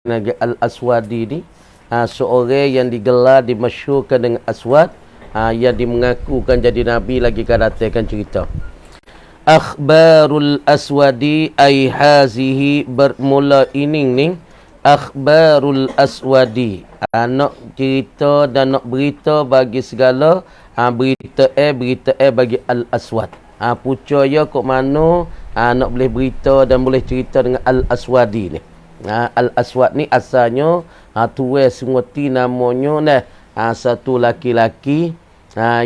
Nabi Al-Aswadi ni seorang yang digelar, dimasyhurkan dengan Aswad, yang dimengakukan jadi Nabi lagi kan datangkan cerita. Akhbarul Aswadi ay hazihi, bermula ini ni Akhbarul Aswadi, nak cerita dan nak berita bagi segala berita bagi Al-Aswad. Pucaya kok mana nak boleh berita dan boleh cerita dengan Al-Aswadi ni. Al-Aswad ni asalnya tuai sungoti namanya satu laki-laki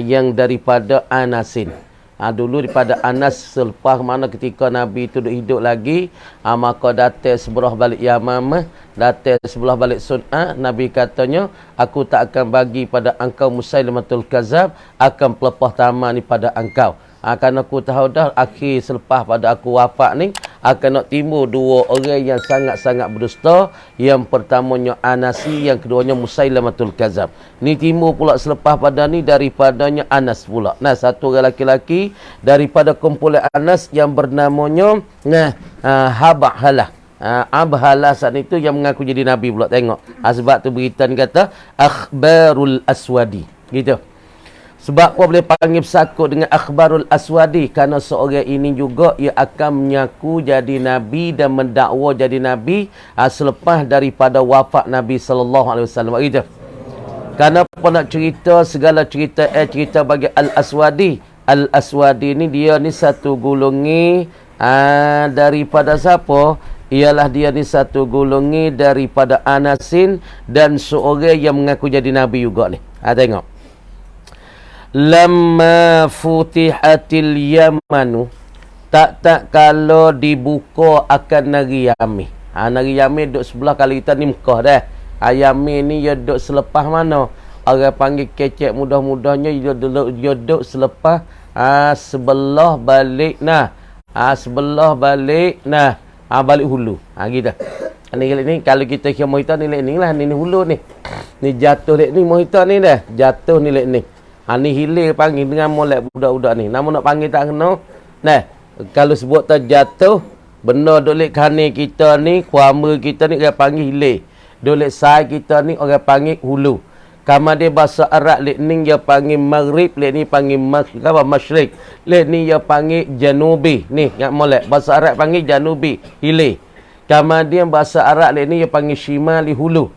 yang daripada Anasin. Dulu daripada Anas, selepas mana ketika Nabi itu hidup lagi, maka datang sebelah balik Yamamah, datang sebelah balik Sun'ah. Nabi katanya, aku tak akan bagi pada engkau Musailamatul Kazab, akan pelepah taman ni pada engkau. Kerana aku tahu dah akhir selepas pada aku wafat ni akan nak timbul dua orang yang sangat-sangat berdusta. Yang pertamanya Anasi, yang keduanya Musailamatul Kazab. Ni timbul pula selepas pada ni daripadanya Anas pula. Satu orang laki-laki daripada kumpulan Anas yang bernamanya Habhalah. Abhalah saat itu yang mengaku jadi Nabi pula. Tengok. Sebab tu berita ni kata Akhbarul Aswadi. Gitu. Sebab apa boleh panggil bersakut dengan Akhbarul Aswadi? Kerana seorang ini juga ia akan mengaku jadi Nabi dan mendakwa jadi Nabi selepas daripada wafat Nabi SAW. Gitu. Kerana apa nak cerita, segala cerita cerita bagi Al-Aswadi. Al-Aswadi ni dia ni satu golongi daripada siapa? Ialah dia ni satu golongi daripada Anasin dan seorang yang mengaku jadi Nabi juga ni. Tengok. Lamma futihatil Yamanu, tak kalau dibuka akan negeri Yamin. Negeri Yamin duduk sebelah, kalau kita ni Mekah dah. Yamin ni dia duduk selepas mana? Orang panggil kecek mudah-mudahnya dia duduk selepas sebelah balik sebelah balik balik hulu. Gitu. Ni kalau kita kira mohita ni ni lah, ni hulu ni. Ni jatuh ni mohita ni dah. Jatuh ni ni. Ni hilir panggil dengan molek budak-budak ni. Namun nak panggil tak kena. Kalau sebut terjatuh, benda dolik khani kita ni, kuama kita ni orang panggil hilir. Dolik sai kita ni orang panggil hulu. Kama dia bahasa Arab lek ni dia panggil maghrib, lek ni panggil masyrik. Lek ni dia panggil janubi. Ni ingat molek. Bahasa Arab panggil janubi, hilir. Kama dia bahasa Arab lek ni dia panggil shimali, hulu.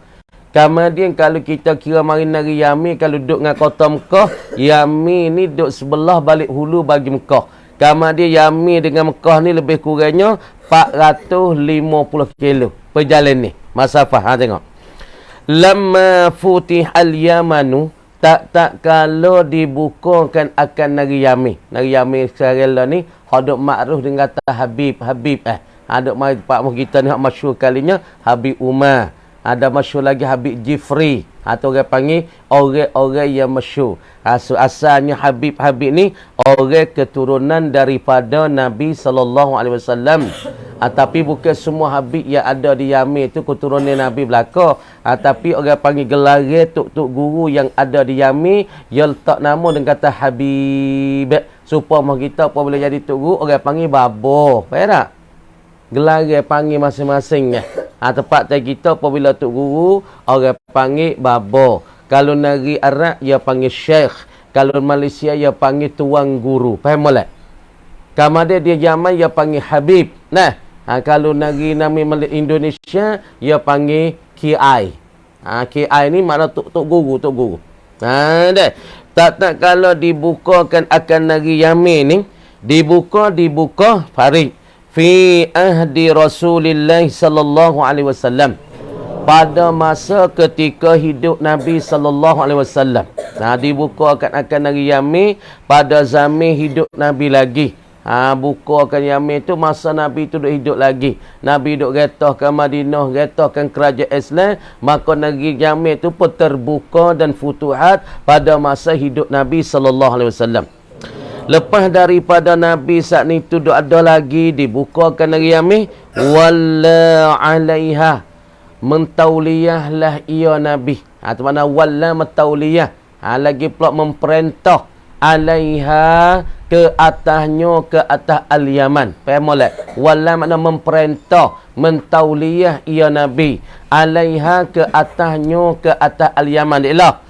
Kemudian kalau kita kira mari negeri Yamin, kalau duduk dengan kota Mekah, Yamin ni duduk sebelah balik hulu bagi Mekah. Kemudian Yamin dengan Mekah ni lebih kurangnya 450 kilo perjalanan ni. Masafah. Tengok. Lamma futihal Yamanu, tak kalau dibukakan akan negeri Yamin. Negeri Yamin sekarang ni hadap makruf dengan kata Habib. Hadap mari pak kita ni hak masyhur kalinya Habib Umar. Ada masyhur lagi Habib Jifri, atau orang panggil orang-orang yang masyhur. Asalnya Habib ni orang keturunan daripada Nabi SAW. Tapi bukan semua Habib yang ada di Yamin itu keturunan Nabi belaka. Tapi orang panggil gelar tok guru yang ada di Yamin, dia letak nama dengan kata Habib. Supaya kita apa boleh jadi tok guru, orang panggil babo. Faham tak? Gelar panggil masing-masing. Tempat kita apabila tok guru, orang panggil babo. Kalau negeri Arab, dia panggil syekh. Kalau Malaysia, dia panggil tuan guru. Faham tak? Kemudian dia zaman, dia panggil Habib. Kalau negeri Indonesia, dia panggil KI. KI ni makna tok guru. Tak kalau dibukakan akan negeri Yamin ni, dibuka farid. Fi ahdi Rasulillah sallallahu alaihi wasallam, pada masa ketika hidup Nabi sallallahu alaihi wasallam. Dibuka akan negeri Yamin pada zaman hidup Nabi lagi. Buka akan Yamin tu masa Nabi tu duk hidup lagi. Nabi duk getahkan Madinah, getahkan kerajaan Islam, maka negeri Yamin tu pun terbuka dan futuhat pada masa hidup Nabi sallallahu alaihi wasallam. Lepas daripada Nabi saat ni tu ada lagi dibukakan negeri Yamin, walla alaiha, mentauliyahlah ia Nabi. Itu mana walla mentauliyah. Lagi pula memperintah alaiha ke atasnya ke atas al-Yaman. Faham tak? Wala makna memperintah, mentauliyah ia Nabi alaiha ke atasnya ke atas al-Yaman. Ilah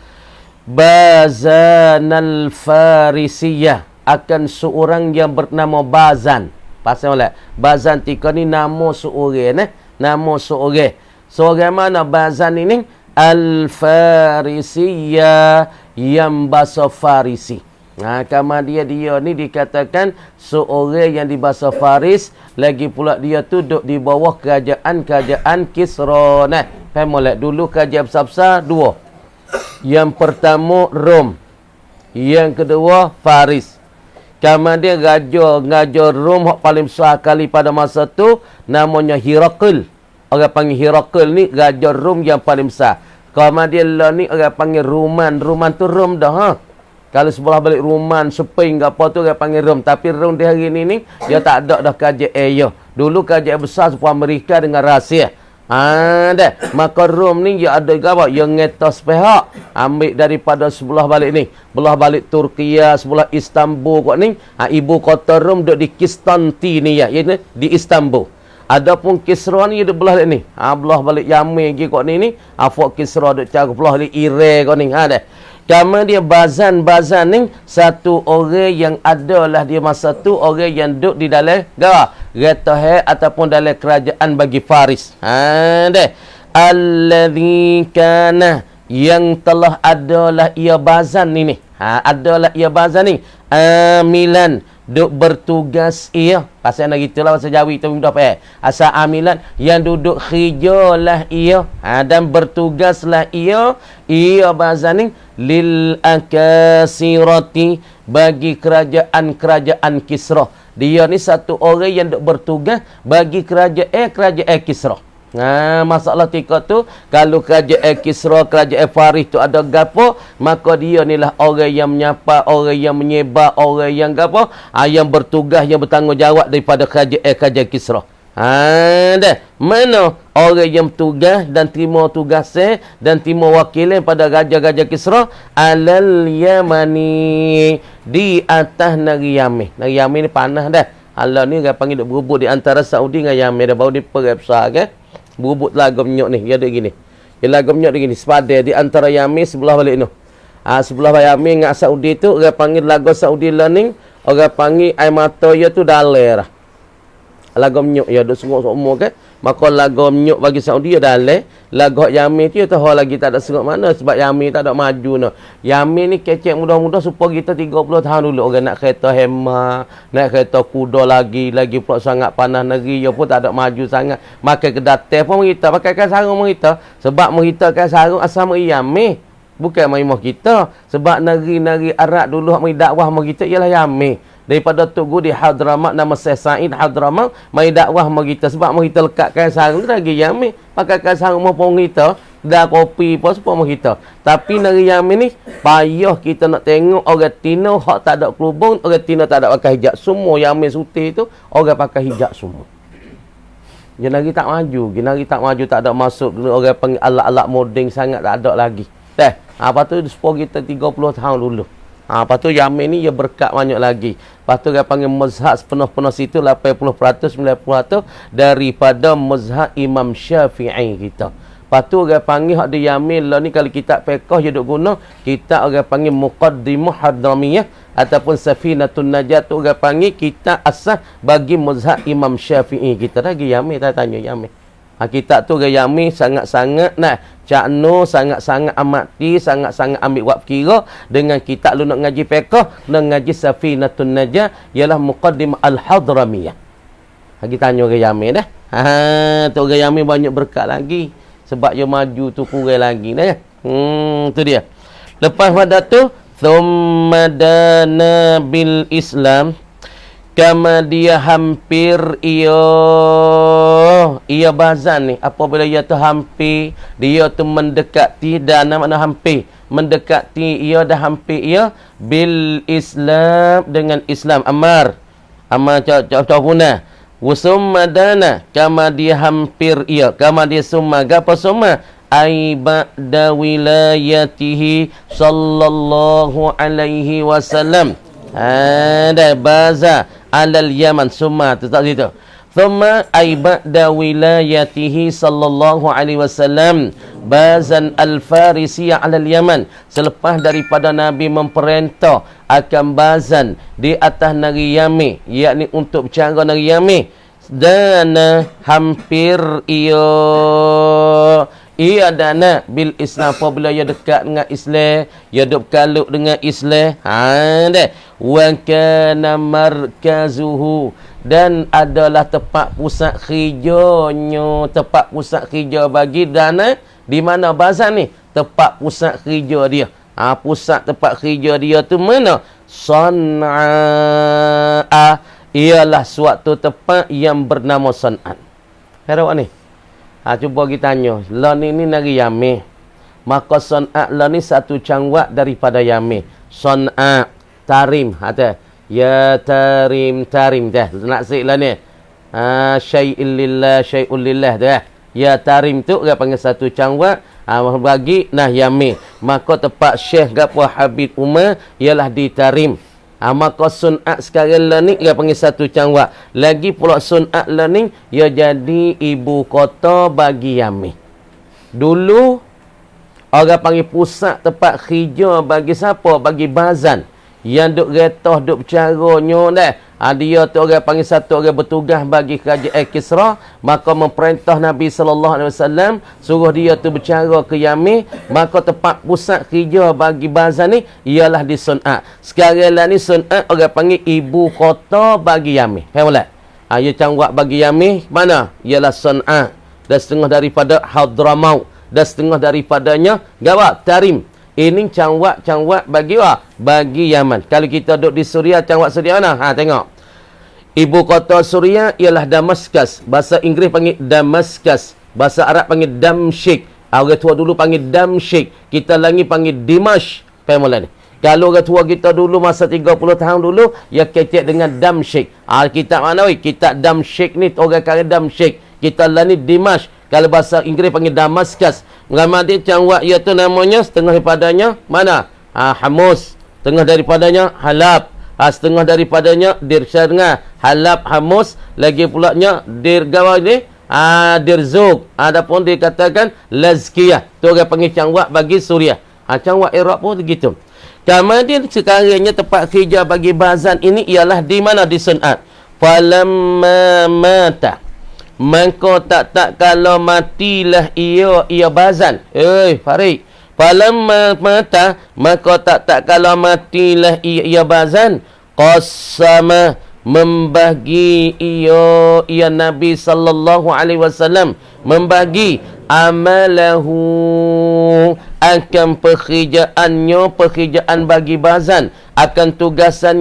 Bazanal Farisiyah, akan seorang yang bernama Bazan. Pasal tak? Bazan tika ni nama seorang, nama seorang. Seorang mana Bazan ini? Al-Farisiyah, yang bahasa Farisi. Kama dia ni dikatakan seorang yang di bahasa Faris, lagi pula dia tu duduk di bawah kerajaan Kisra. Faham tak? Dulu kerajaan besar-besar dua. Yang pertama Rom, yang kedua Faris. Kama dia raja Rom yang paling besar kali pada masa tu namanya Herakl. Orang panggil Herakl ni raja Rom yang paling besar. Kama dia lah ni orang panggil Roman. Roman tu Rom dah. Kalau sebelah balik Roman, Spain ke apa tu orang panggil Rom. Tapi Rom di hari ni dia tak ada dah kerajaan. Dulu kerajaan besar seperti Amerika dengan Rusia. Dah. Maka Rom ni dia ada apa? Yang ngetos pihak. Ambil daripada sebelah balik ni. Belah balik Turkiya, sebelah Istanbul kot ni. Ibu kota Rom duduk di Konstantinia, iaitu di Istanbul. Adapun Kisra ni duduk belah balik ni. Belah balik Yaman lagi kot ni. Fort Kisra duduk cari belah balik Iran kot ni. Dah. Kama dia Bazan ni satu orang yang adalah dia masa tu orang yang duduk di dalam Retahe ataupun dalam kerajaan bagi Faris. Deh. Alladzi kana, yang telah adalah ia Bazan ni. Adalah ia Bazan ni amilan, duk bertugas ia. Pasal nak gitulah bahasa Jawi tu mudah faham. Asal amilan yang duduk khijalah ia, dan bertugaslah ia Bazan ni lil akasirati, bagi kerajaan Kisra. Dia ni satu orang yang duk bertugas bagi kerajaan Kisra. Masalah tika tu, kalau kerajaan Kisra, kerajaan Faris tu ada gapo, maka dia ni lah orang yang menyapa, orang yang menyebar, orang yang gapo, yang bertugas, yang bertanggungjawab daripada kerajaan Kisra. Dah. Mana orang yang tugas dan terima tugasnya dan terima wakilnya pada raja-raja Kisra? Alal Yamani, di atas negeri Yaman. Negeri Yaman ni panas dah. Allah ni orang panggil duk berubut di antara Saudi dengan Yaman dah. Baru ni perang besar kan. Berubut lagu minyak ni. Dia ada gini. Dia lagu minyak dia gini. Sepadan di antara Yaman sebelah balik tu. Sebelah Yaman dengan Saudi tu orang panggil lagu Saudi learning. Orang panggil air mata dia tu daler. Lagu minyak ya duk sengok semua kan. Maka lagu minyak bagi Saudi ya dalam. Lagu Yaman tu ya tahu lagi tak ada sengok mana sebab Yaman tak ada maju no. Yaman ni kecek mudah-mudah supaya kita 30 tahun dulu orang nak kereta hema, nak kereta kuda lagi pula sangat panas negeri ya pun tak ada maju sangat. Makan kedatai pun kita pakai sarung kita sebab kita kan sarung asal Yaman. Bukan mai kita sebab negeri-negeri Arab dulu mai dakwah kita ialah Yaman. Daripada Tugu di Hadramat, nama Syekh Said Hadramat, mai dakwah kita sebab kita lekatkan sarung lagi Yaman. Pakaikan sarung maupun kita, dah kopi pun semua kita. Tapi negeri Yaman ni payah kita nak tengok orang Tino hak tak ada kelubung, orang Tino tak ada pakai hijab. Semua Yaman suti tu orang pakai hijab semua. Dia lagi tak maju, tak ada masuk orang panggil alat-alat moden sangat tak ada lagi. Apa tu sepuluh kita 30 tahun dulu. Lepas tu Yaman ni dia berkat banyak lagi. Lepas tu dia panggil mazhab sepenuh-penuh situ 80%, 90% daripada mazhab Imam Syafi'i kita. Lepas tu dia panggil hak di Yaman lah ni kalau kitab fiqh dia duk guna, kita orang panggil Muqaddimah Hadramiyah ataupun Safinatun Najat tu dia panggil kita asas bagi mazhab Imam Syafi'i kita. Lagi Yaman tak tanya Yaman. Kitab tu gaya Yaman sangat-sangat cakno, sangat-sangat amati, sangat-sangat ambil waktu kira dengan kitab lu nak ngaji fiqh, nak ngaji Safinatun Najah ialah Muqaddimah Al-Hadramiyah. Kita tanya gaya Yaman dah. Tu gaya Yaman banyak berkat lagi sebab dia maju tu kurang lagi dah. Tu dia. Lepas pada tu thumma dana bil Islam, kama dia hampir ia Bazan ni apabila ia tu hampir, dia tu mendekati dan mana hampir mendekati ia dah hampir ia bil Islam dengan Islam amar cahuna wasumma dana, kama dia hampir ia, kama dia summa gapa summa ai ba'da wilayatihi sallallahu alaihi wasallam, Ada baza alal Yaman summa tetap situ. Thumma ay ba'da wilayatihi sallallahu alaihi wasallam bazan al-Farisi alal Yaman. Selepas daripada Nabi memperintah akan bazan di atas negeri Yaman, yakni untuk bercara negeri Yaman, dan hampir ia dana bil Islam apabila ia dekat dengan Islam, ia duk berkaluk dengan Islam. Wa kana markazuhu, dan adalah tempat pusat kerjanya, tempat pusat kerja bagi dana di mana bazar ni, tempat pusat kerja dia. Pusat tempat kerja dia tu mana? San'a, ialah suatu tempat yang bernama San'a. Heran ni. Cuba kita tanya, lah ni negeri Yaman. Maka San'a lah ni satu cangwak daripada Yaman. San'a, Tarim, ada. Ya Tarim, Tarim dah. Nak sik lah ni. Syai'il lillah, syai'ul lillah dah. Ya Tarim tu dia panggil satu cangwak bagi nah Yaman. Maka tempat Syekh gapo Habib Umar ialah di Tarim. Maka San'a sekarang lah ni dia panggil satu cangwak. Lagi pula San'a lah ni ia jadi ibu kota bagi Yaman. Dulu orang panggil pusat tempat kerja bagi siapa? Bagi bazan. Yang duk retah, duk bercaranya dah. Dia tu orang panggil satu orang bertugas bagi kerajaan Kisra. Maka memperintah Nabi SAW suruh dia tu bercara ke Yaman. Maka tempat pusat kerja bagi bazan ni ialah di San'a. Sekarang lah ni San'a orang panggil ibu kota bagi Yaman. Faham tak? Ia cangwak bagi Yaman mana? Ialah San'a. Dan setengah daripada Hadramaut. Dan setengah daripadanya gawak Tarim. Ini cangwak bagi apa? Bagi Yaman. Kalau kita duduk di Suria, cangwak Suria mana? Tengok. Ibu kota Suria ialah Damaskus. Bahasa Inggeris panggil Damaskus. Bahasa Arab panggil Damsyik. Orang tua dulu panggil Damsyik. Kita lagi panggil Dimash. Faham ni? Kalau orang tua kita dulu masa 30 tahun dulu, ia kecek dengan Damsyik. Kitab mana? Kitab Damsyik ni, orang kata Damsyik. Kita lah ni Dimash. Kalau bahasa Inggeris panggil Damaskus. Mengamati cangwak iaitu namanya setengah daripadanya mana? Hamus. Setengah daripadanya Halab. Setengah daripadanya Dir Syarngah. Halab, Hamus. Lagi pulaknya Dir Gawai ni. Dir Zug. Adapun dikatakan Lazkiyah. Itu orang panggil cangwak bagi Suriah. Cangwak Iraq pun begitu. Kemudian sekarangnya tempat kerja bagi bazan ini ialah di mana? Di San'a. Falamma mata. Maka tak kalau matilah ia bazan. Farid. Falamma mata, maka tak kalau matilah ia bazan. Qassama, membagi ia Nabi sallallahu alaihi wasallam membagi amalahu akan pekerjaan bagi bazan, akan tugasan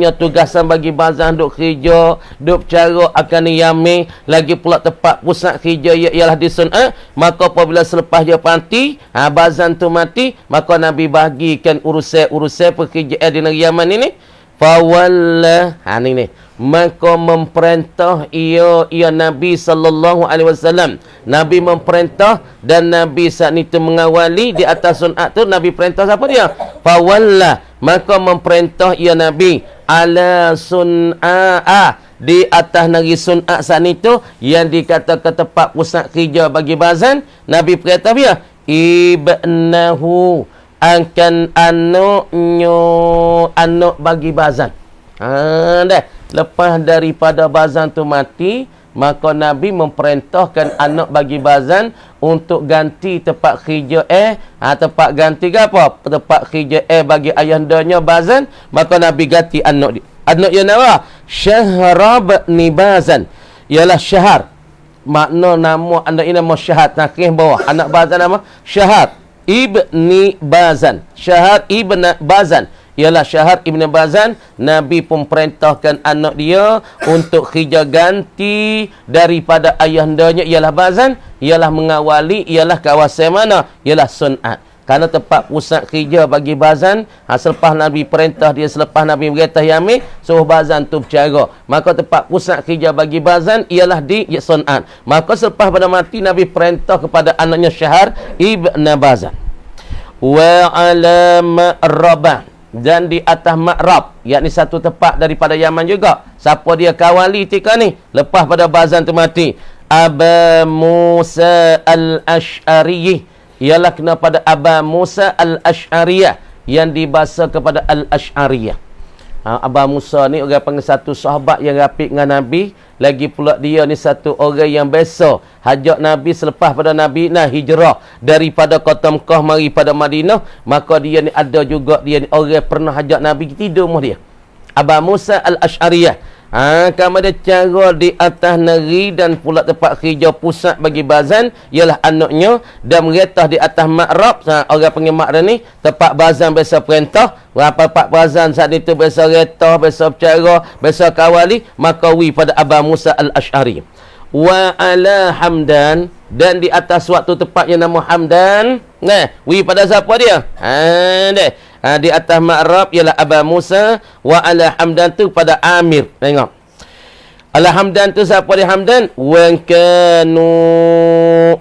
bagi bazan duk kerja, duk cara akan Yaman, lagi pula tempat pusat kerja ialah di San'a. Maka apabila selepas dia mati, bazan tu mati, maka Nabi bagikan urusan pekerjaan di negeri Yaman ini. Fawalla, ni maka memperintah ia Nabi sallallahu alaihi wasallam. Nabi memperintah dan Nabi saat itu mengawali di atas San'a tu. Nabi perintah siapa dia? Fawalla, maka memperintah ia Nabi ala San'a, di atas negeri San'a saat itu yang dikatakan tempat pusat kerja bagi bazan. Nabi perintah dia ibnahu, akan anak bagi bazan. Dah lepas daripada bazan tu mati, maka Nabi memperintahkan anak bagi bazan untuk ganti tempat kerja tempat ganti ke apa? Tempat kerja bagi ayahandanya bazan. Maka Nabi ganti anak dia. Anak dia nama Syahrab ni Bazan. Ialah Syahar. Makna nama anak ini nama Syahad. Nakih bawah. Anak bazan nama Syahad ibni Bazan. Syahad ibn Bazan ialah Syahad ibn Bazan. Nabi pun perintahkan anak dia untuk kerja ganti daripada ayahandanya ialah Bazan, ialah mengawali, ialah kawasan mana? Ialah San'a. Karena tempat pusat kerja bagi bazan, selepas Nabi perintah dia, selepas Nabi berintah Yaman, suruh bazan tu bercara. Maka tempat pusat kerja bagi bazan ialah di San'a. Maka selepas pada mati, Nabi perintah kepada anaknya Syahar ibn Bazan. Wa ala Ma'rabah, dan di atas Ma'rab, yakni satu tempat daripada Yaman juga. Siapa dia kawali tika ni lepas pada bazan tu mati? Aba Musa al-Ash'ari, ialah kena pada Aba Musa al-Ash'ariyah, yang dibahasa kepada al-Ash'ariyah. Aba Musa ni orang panggil satu sahabat yang rapi dengan Nabi. Lagi pula dia ni satu orang yang biasa hajat Nabi selepas pada Nabi hijrah daripada kota Mekah mari pada Madinah. Maka dia ni ada juga, dia ni orang pernah hajat Nabi tidur rumah dia. Aba Musa al-Ash'ariyah. Kamu ada cara di atas negeri dan pula tempat kerja pusat bagi bazan ialah anaknya, dan meretah di atas Ma'rab. Orang panggil Ma'rab ni tempat bazan biasa perintah. Berapa pak bazan saat itu biasa retah, biasa bercara, biasa kawali. Maka wi pada Aba Musa al-Ash'ari. Wa ala Hamdan, dan di atas suatu tempat yang nama Hamdan. Wi pada siapa dia? Di atas Ma'rab ialah Aba Musa. Wa ala Hamdan tu pada Amir. Tengok. Ala Hamdan tu siapa dia Hamdan? Wa kanu,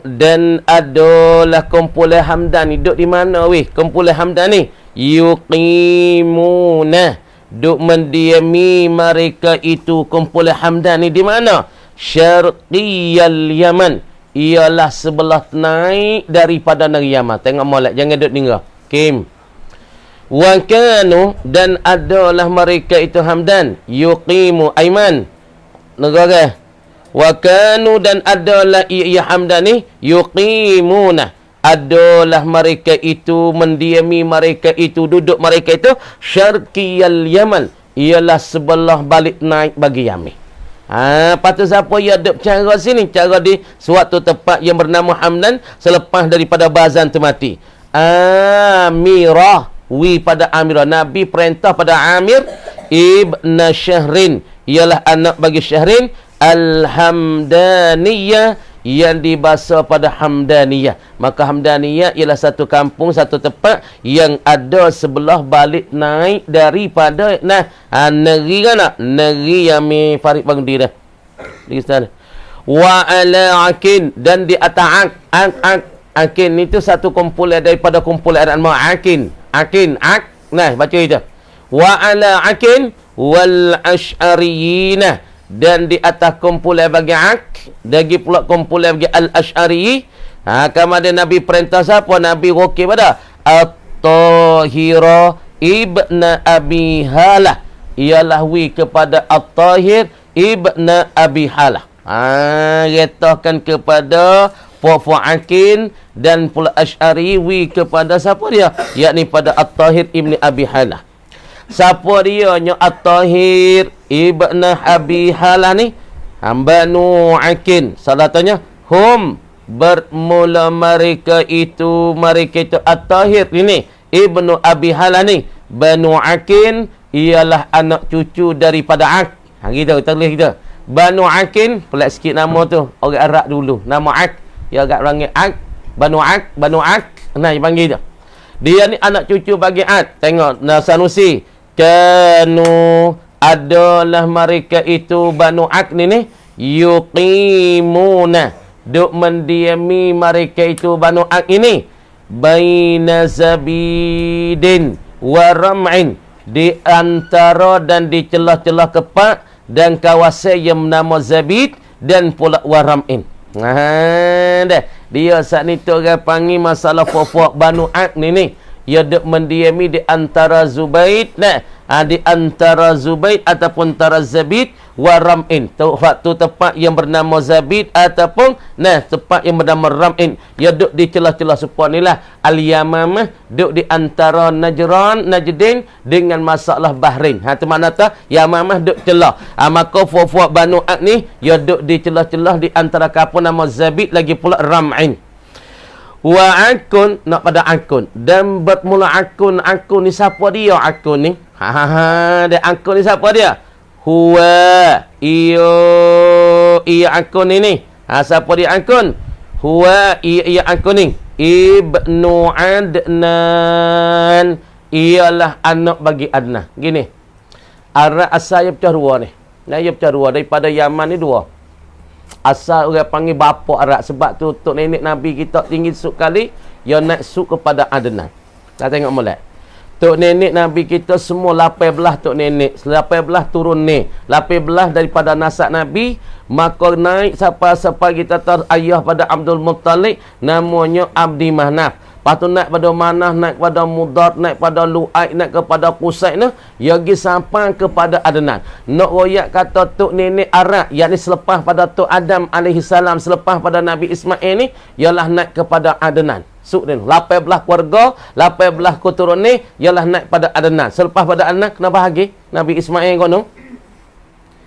dan adalah kumpulan Hamdan ni. Duduk di mana weh kumpulan Hamdan ni? Yuqimuna, duk mendiami mereka itu kumpulan Hamdan ni di mana? Syarqiyal Yaman, ialah sebelah naik daripada negeri Yaman. Tengok molek, jangan duduk tinggal. Kim. Wa kanu, dan adalah mereka itu Hamdan, yuqimu Aiman negara. Wa kanu, dan adalah ia Hamdan ni, yuqimuna, adalah mereka itu mendiami mereka itu, duduk mereka itu syarqiyal Yaman, ialah sebelah balik naik bagi Yaman. Patut siapa yang ada cara sini? Cara di suatu tempat yang bernama Hamdan selepas daripada bazan tu mati. Amirah, wi pada Amirah. Nabi perintah pada Amir ibn Syahrin, ialah anak bagi Syahrin al-Hamdaniyah, yang dibahasa pada Hamdaniyah. Maka Hamdaniyah ialah satu kampung, satu tempat yang ada sebelah balik naik daripada negeri kan, negeri yang Farid bangun diri di sana. Wa ala Akin, dan di atas Akin itu satu kumpulan daripada kumpulan Akin. Baca itu. Wa ala Akin wal Ash'ariyina, dan di atas kumpulan bagi lagi pula kumpulan bagi al-Ash'ari. Kamu ada Nabi perintah siapa? Nabi rokib pada At-Tahira ibn Abi Halah, ialah wi kepada At-Tahir ibn Abi Halah. Retahkan kepada Akin dan pula Ash'ari, wi kepada siapa dia? Yakni pada At-Tahir ibn Abi Halah. Siapa dia? At-Tahir ibn Abi Halah ni? Banu Akin. Salah tanya. Bermula mereka itu At-Tahir ini ibnu Abi Halah ni. Banu Akin ialah anak cucu daripada Gitu, terlih kita. Banu Akin, pelik sikit nama tu. Orang Arab dulu. Nama ya agak rangi Banu Ak. Dia panggil tu. Dia ni anak cucu bagi Tengok Sanusi. Kanu, adalah mereka itu Banu Ak ni yuqimuna, duk mendiami mereka itu Banu Ak ini baina zabidin wa ram'in, di antara dan di celah-celah kepak dan kawasan yang bernama Zabid dan pula Waram'in. Dia saat ni tu orang panggil masalah fofok Banu Ak ni. Ia duk mendiami di antara Zubaid, di antara Zubaid ataupun antara Zabid wa Ram'in. Waktu tempat yang bernama Zabid ataupun tempat yang bernama Ram'in. Ia duk di celah-celah supaya inilah Al-Yamamah, duk di antara Najdin dengan masalah Bahrain. Tu makna tu Yamamah duk celah. Maka fuak Banu Ak ni ia duk di celah-celah di antara kapal nama Zabid lagi pula Ram'in. Wa Akun, nak pada Akun, dan bermula Akun ni siapa dia? Akun ni dia Akun ni siapa dia? Huwa iya Akun ini. Siapa dia Akun? Huwa iya Akun ni Ibnu Adnan, ialah anak bagi Adnan. Gini, Arab asal dia pecah dua ni. Dia pecah dua daripada Yaman ni dua. Asal orang panggil bapa Arab. Sebab tu nenek Nabi kita tinggi suk kali, dia nak suk kepada Adnan. Dah tengok molek. Tok nenek Nabi kita semua 18 tok nenek, 18 turun ni, 18 daripada nasab Nabi. Maka naik siapa-siapa kita tahu ayah pada Abdul Muttalib, namanya Abdi Manaf. Lepas tu naik pada Manaf, naik pada Mudar, naik pada Lu'ai, naik kepada Qusay ni, yagi sampai kepada Adnan. Nak royak kata tok nenek Arab, yakni selepas pada tok Adam alaihissalam, selepas pada Nabi Ismail ni, ialah naik kepada Adnan. Suk ni 18 keluarga, 18 keturunan ni ialah naik pada Adnan. Selepas pada Adnan kena bahagi Nabi Ismail kono.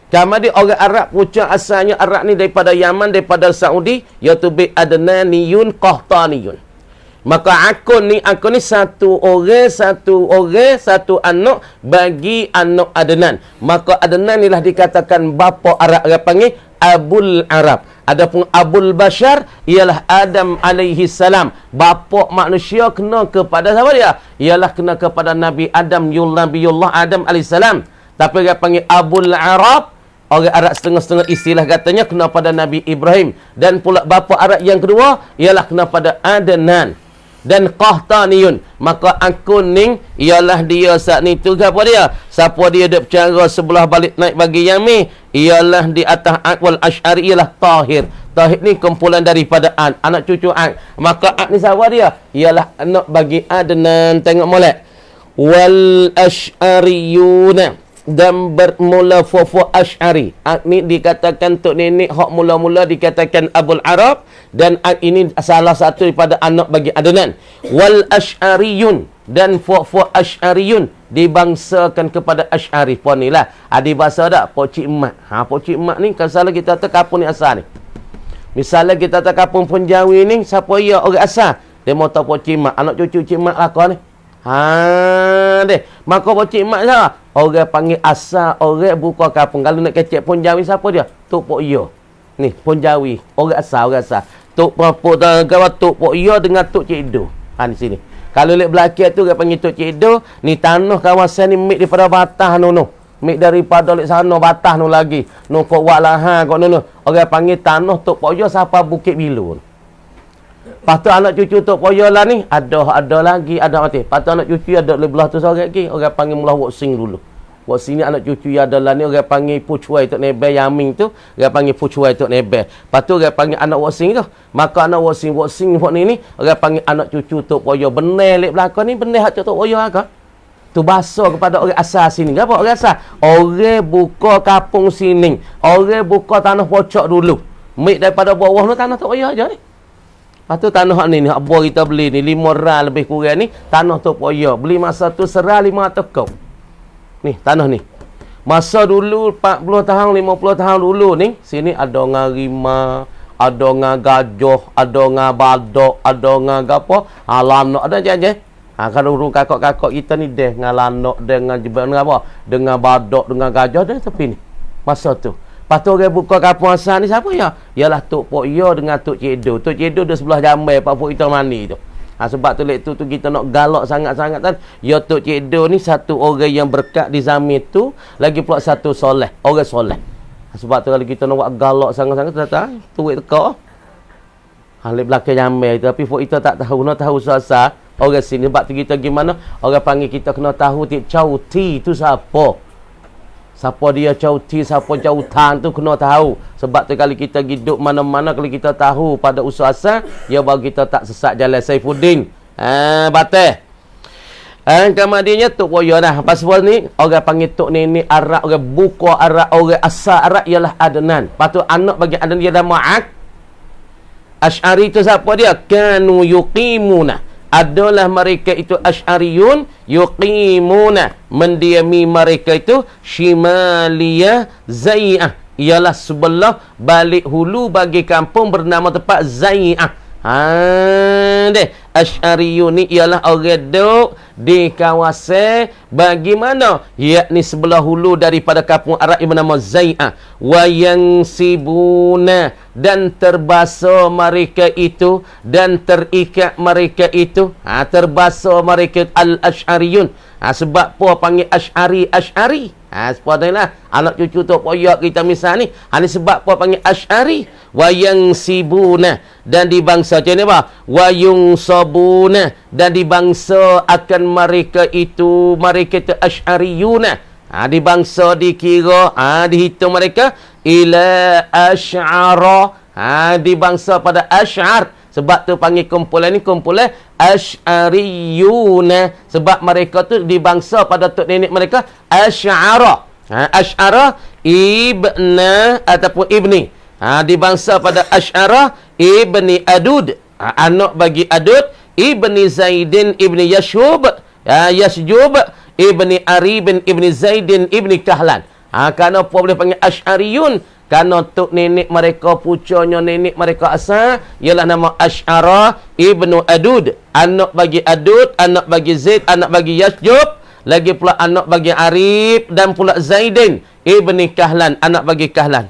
Kemudian orang Arab pucuk asalnya Arab ni daripada Yaman, daripada Saudi, iaitu bi Adnaniyun Qahtaniyun. Maka akun ni satu orang, satu anak bagi anak Adnan. Maka Adnan inilah dikatakan bapa Arab, orang panggil Abul Arab. Adapun Abul Bashar ialah Adam alaihi salam. Bapa manusia kena kepada siapa dia? Ialah kena kepada Nabi Adam, Nabiullah Adam alaihi salam. Tapi dia panggil Abul Arab. Orang Arab setengah-setengah istilah katanya kena pada Nabi Ibrahim. Dan pula bapa Arab yang kedua ialah kena pada Adnan dan Qahtaniyun. Maka akun ning ialah dia saat ni tu apa dia? Siapa dia duk bercara sebelah balik naik bagi Yami, ialah di atas Ad wal Asy'ari ialah Tahir. Tahir ni kumpulan daripada Ad, anak cucu Ad. Maka Ad ni siapa dia? Ialah anak bagi Adnan. Tengok molek. Wal Asy'ariyuna, dan bermula fufu Asy'ari. Ad ni dikatakan tok nenek hak mula-mula dikatakan Abul Arab, dan Ad ini salah satu daripada anak bagi Adnan. Wal Asy'ariyun, dan fufu Asy'ariyun dibangsakan kepada Asy'ari. Puan ni lah ada bahasa tak Pok Cik Mat. Pok Cik Mat ni kalau salah kita tak kapun ni asal ni. Misalnya kita tak kapun Punjawi ni, siapa ia orang asal? Dia mau tahu Pok Cik Mat, anak cucu Cik Mat lah kau ni. Deh. Maka Pok Cik Mat siapa? Orang panggil asal, orang buka kampung. Kalau nak kecek Punjawi siapa dia? Tok Pok Yo. Ni Punjawi, orang asal, orang asal. Tok Tok Pok Yo dengan Tok Cik Do. Di sini. Kalau lihat belakang tu orang panggil Tok Cik Do, ni tanah kawasan ni mik daripada Batah no. Mik daripada lek sana Batah no lagi. No kok wak lahan kok no. Orang panggil tanah Tok Pok Yo siapa Bukit Bilu. Lepas tu anak cucu Tok Pok Yo lah ni, ada lagi, ada mati. Lepas tu anak cucu ada lebih belah tu seorang lagi. Orang panggil Mullah Wak Sing dulu. Wak Sing ni anak cucu yang ada lah ni, orang panggil Pucuai Tok Nebel Yaming tu. Orang panggil Pucuai Tok Nebel. Lepas tu orang panggil anak Wak Sing tu. Maka anak Wak Sing ni, orang panggil anak cucu Tok Pok Yo. Benar lek belakang ni, benar hak Tok Pok Yo agak. Tu bahasa kepada orang asal sini. Apa orang asal? Orang buka kampung sini. Orang buka tanah pocok dulu. Mik daripada bawah tu tanah Tok Pok Yo aja ni. Lepas tu tanah ni hak buah kita beli ni 5 ral lebih kurang ni, tanah Tok Pok Yo. Beli masa tu seral 500 kau. Ni tanah ni. Masa dulu 40 tahun 50 tahun dulu ni, sini ada ngarima, ada ngagajah, ada ngabadak, ada ngagapo, lanok ada je. Kalau urung kakak-kakak kita ni deh ngalanok dengan jebak dengan apa? Dengan badak, dengan gajah dah tepi ni. Masa tu. Lepas tu orang buka kampung asal ni siapa ya? Ialah Tok Pok Yo dengan Tok Cik Do. Tok Cik Do dia sebelah Jambai Pak Pok kita mani tu. Sebab tu lek tu kita nak galak sangat-sangat kan. Ya Tok Cik Do ni satu orang yang berkat di zaman tu, lagi pula satu soleh, orang soleh. Sebab tu kalau kita nak buat galak sangat-sangat datang tuik tekak. Lek belakang Jambai tu, tapi Pok kita tak tahu, nak tahu suasana orang sini. Sebab tu kita gimana? Orang panggil kita kena tahu Chow Ti tu siapa. Siapa dia Chow Ti, siapa Chow Tan tu kena tahu. Sebab tu kalau kita hidup mana-mana, kalau kita tahu pada usul asal, ya bagi kita tak sesat jalan Saifuddin. Batal. Kemudiannya Tok Pok Yo dah. Pasal ni orang panggil Tok Nenek Arab, orang buka Arab, orang asal Arab ialah Adnan. Lepas tu anak bagi Adnan dia nama Asy'ari tu siapa dia? Kanu yuqimuna. Adalah mereka itu Asy'ariyun yuqimuna, mendiami mereka itu Shimaliyah Zai'ah, ialah sebelah balik hulu bagi kampung bernama tempat Zai'ah. Deh Asy'ariyun ni ialah orang duk di kawasan bagaimana? Yakni sebelah hulu daripada kampung Arab yang bernama Zai'ah. Wa yansibuna, dan terbasa mereka itu dan terikat mereka itu. Terbasa mereka al-Asy'ariyun Sebab apa panggil Asy'ari? Sepatutnya anak cucu tu poyak kita misal ni. Ni sebab apa panggil Asy'ari? Wayang sibuna, dan dibangsa macam ni apa? Wayung sabuna, dan dibangsa akan mereka itu Asy'ariyuna. Dibangsa dikira, dihitung mereka ila asy'ara. Dibangsa pada asy'ar. Sebab tu panggil kumpulan ni kumpulan Asy'ariyuna. Sebab mereka tu dibangsa pada tok nenek mereka Asy'ara. Asy'ara ibna ataupun ibni. Dibangsa pada Asy'ara ibni Adud. Anak bagi Adud ibni Zaidin ibni Yashub. Yasjub ibni Aribin ibni Zaidin ibni Kahlan. Kenapa boleh panggil Asy'ariyun? Kerana tok nenek mereka, pucanya nenek mereka asal ialah nama Asy'ara ibnu Adud. Anak bagi Adud, anak bagi Zaid, anak bagi Yasjub, lagi pula anak bagi Arib, dan pula Zaidin ibni Kahlan, anak bagi Kahlan.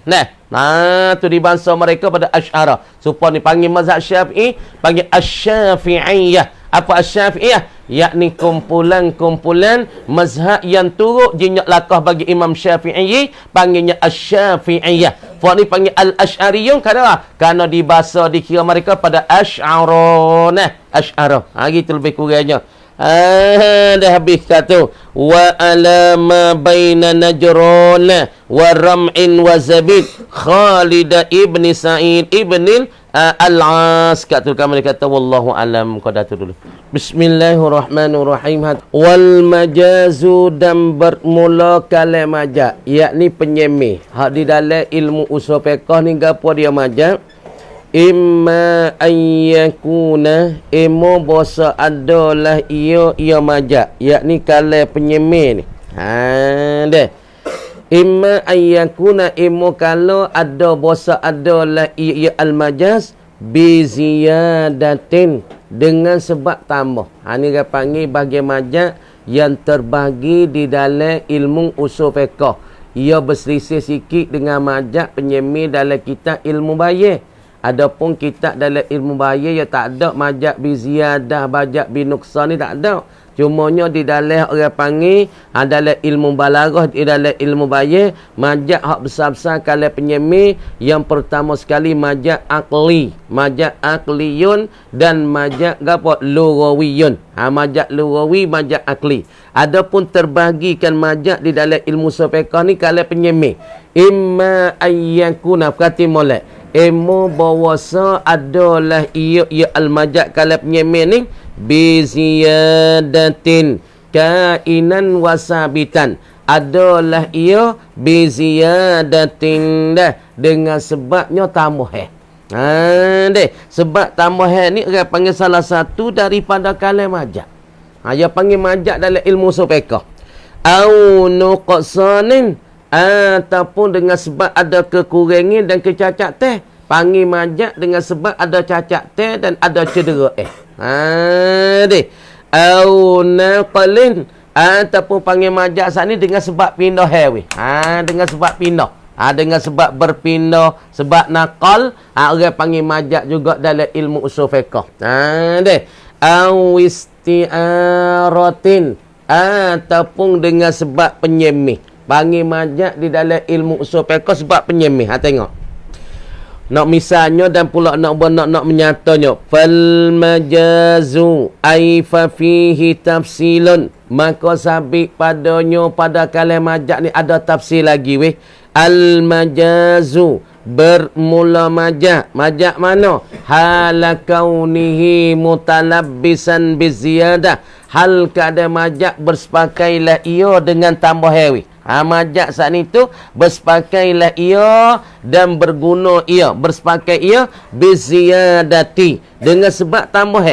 Tu di bangsa mereka pada Asy'ara. Supaya dipanggil mazhab Syafi'i, panggil Asy-Syafi'iyah. Apa Asy-Syafi'iyah? Yakni kumpulan-kumpulan mazhab yang turut jinyak lakah bagi Imam Syafi'i, panggilnya Asy-Syafi'iyah. Fak ni panggil Al-Asy'ariyun kerana dibahasa dikira mereka pada Asy'ara. Asy'ara. Gitu lebih kurangnya. Dah habis satu. Wa alama baina Najran wa Ram'in wa Zabid Khalid ibni Sa'id ibni Al-As. Kata kami kata wallahu alam. Qad dulu. Bismillahirrahmanirrahim. Wal majazu, dan bermula kalam majaz, yakni penyemih. Hak di dalam ilmu usul fiqh ni gapo dia majaz? Imma ayyakuna, imo bosa adalah ia majaz, yakni kalam penyemih ni. Deh. Imma ayyakuna, imo kalau ada bosa adalah ia al-majaz bi ziyadatin, dengan sebab tambah. Ni dia panggil bagi majaz yang terbagi di dalam ilmu usul fiqh. Ia berselisih sikit dengan majaz penyemih dalam kitab ilmu bayar. Adapun kitab dalam ilmu bayar ia tak ada majaz bi ziyadah, majaz bi nuqsan, ni tak ada. Cumanya di dalam orang panggil dalam ilmu balaghah, di dalam ilmu bayar, majaz hak besar-besar kalau penyemih. Yang pertama sekali majaz aqli, majaz aqliyun, dan majaz gapo lughawiyun. Majaz lughawi, majaz aqli. Adapun terbagikan majaz di dalam ilmu fiqh ni kalau penyemih. Imma ayyakuna, berkati molek. Emo bawasa adalah ia al-majaz kalau penyemih ni bi ziyadatin kainan wasabitan, adalah ia bi ziyadatin, dengan sebabnya tambah. Sebab tambah ni orang panggil salah satu daripada kalam majaz. Dia panggil majaz dalam ilmu usul fiqh. Au nuqsanin, ataupun dengan sebab ada kekurangan dan kecacatan. Panggil majaz dengan sebab ada cacat dan ada cedera. Au naqalin, ataupun panggil majaz ni dengan sebab pindah hewi. Dengan sebab pindah. Dengan sebab berpindah, sebab naqal, orang panggil majaz juga dalam ilmu usul fiqh. Au isti'aratin, ataupun dengan sebab penyemih. Panggil majaz di dalam ilmu usul fiqh sebab penyemih. Tengok. Nak misalnya dan pula nak menyatanya. Fal majazu ay fa fihi tafsilun, maka sabit padanya pada kalam majaz ni ada tafsir lagi weh. Al majazu, bermula majaz. Majaz mana? Hala kaunihi mutalabbisan biziyadah, hal keadaan majaz bersepakailah ia dengan tambah hewi. Majaz saat itu bersepakailah ia dan berguna ia, bersepakai ia biziyadati, dengan sebab tambah